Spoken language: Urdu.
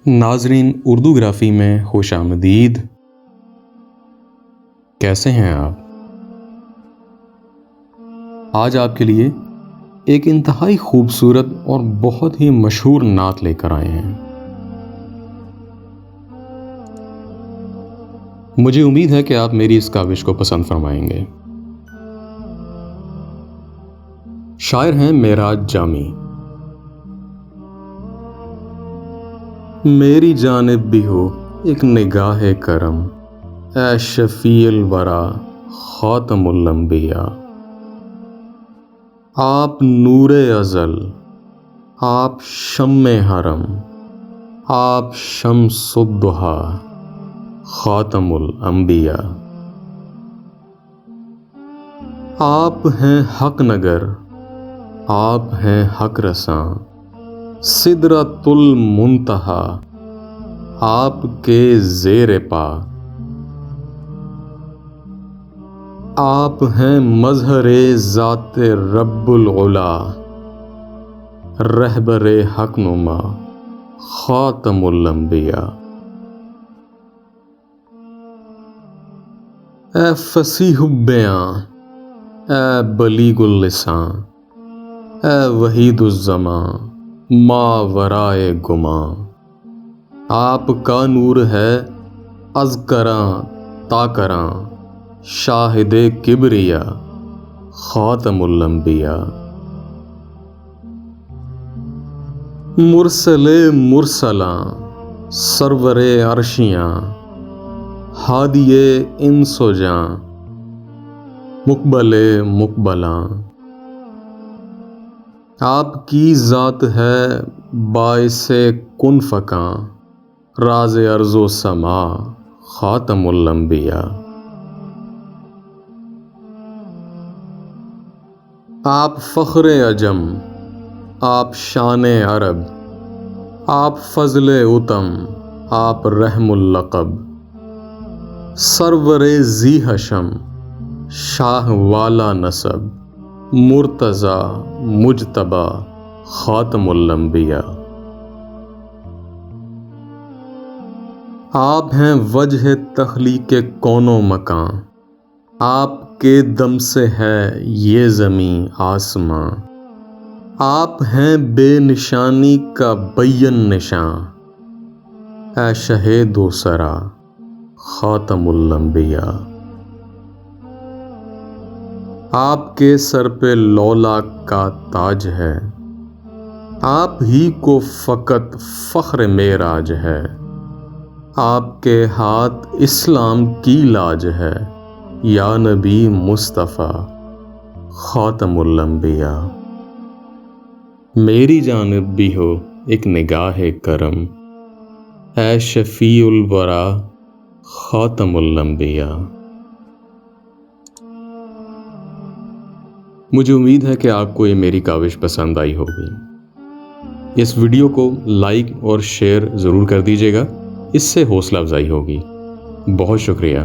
ناظرین اردو گرافی میں خوش آمدید۔ کیسے ہیں آپ؟ آج آپ کے لیے ایک انتہائی خوبصورت اور بہت ہی مشہور نعت لے کر آئے ہیں۔ مجھے امید ہے کہ آپ میری اس کاوش کو پسند فرمائیں گے۔ شاعر ہیں معراج جامی۔ میری جانب بھی ہو ایک نگاہ کرم، اے شفیع الورا خاتم الانبیاء۔ آپ نور ازل، آپ شمع حرم، آپ شمس الضحیٰ خاتم الانبیاء۔ آپ ہیں حق نگر، آپ ہیں حق رساں، سدرۃ المنتہیٰ آپ کے زیر پا۔ آپ ہیں مظہر ذات رب العلا، رہبر حق نما خاتم الانبیاء۔ اے فصیح البیاں، اے بلیغ اللساں، اے وحید الزمان ما ورائے گماں۔ آپ کا نور ہے از کراں تا کراں، شاہد کبریا خاتم الانبیاء۔ مرسل مرسلاں، سرور عرشیاں، ہادی انس و جاں، مقبل مقبلاں۔ آپ کی ذات ہے باعث کن فکاں، راز ارض و سما خاتم الانبیاء۔ آپ فخر عجم، آپ شان عرب، آپ فضل اتم، آپ رحم اللقب، سرور ذی حشم، شاہ والا نسب، مرتضی مجتبی خاتم الانبیاء۔ آپ ہیں وجہ تخلیق کون و مکان، آپ کے دم سے ہے یہ زمین آسماں۔ آپ ہیں بے نشانی کا بین نشاں، اے شہ دوسرا خاتم الانبیاء۔ آپ کے سر پہ لولاک کا تاج ہے، آپ ہی کو فقط فخر معراج ہے۔ آپ کے ہاتھ اسلام کی لاج ہے، یا نبی مصطفیٰ خاتم الانبیاء۔ میری جانب بھی ہو ایک نگاہ کرم، اے شفیع الورا خاتم الانبیاء۔ مجھے امید ہے کہ آپ کو یہ میری کاوش پسند آئی ہوگی۔ اس ویڈیو کو لائک اور شیئر ضرور کر دیجیے گا، اس سے حوصلہ افزائی ہوگی۔ بہت شکریہ۔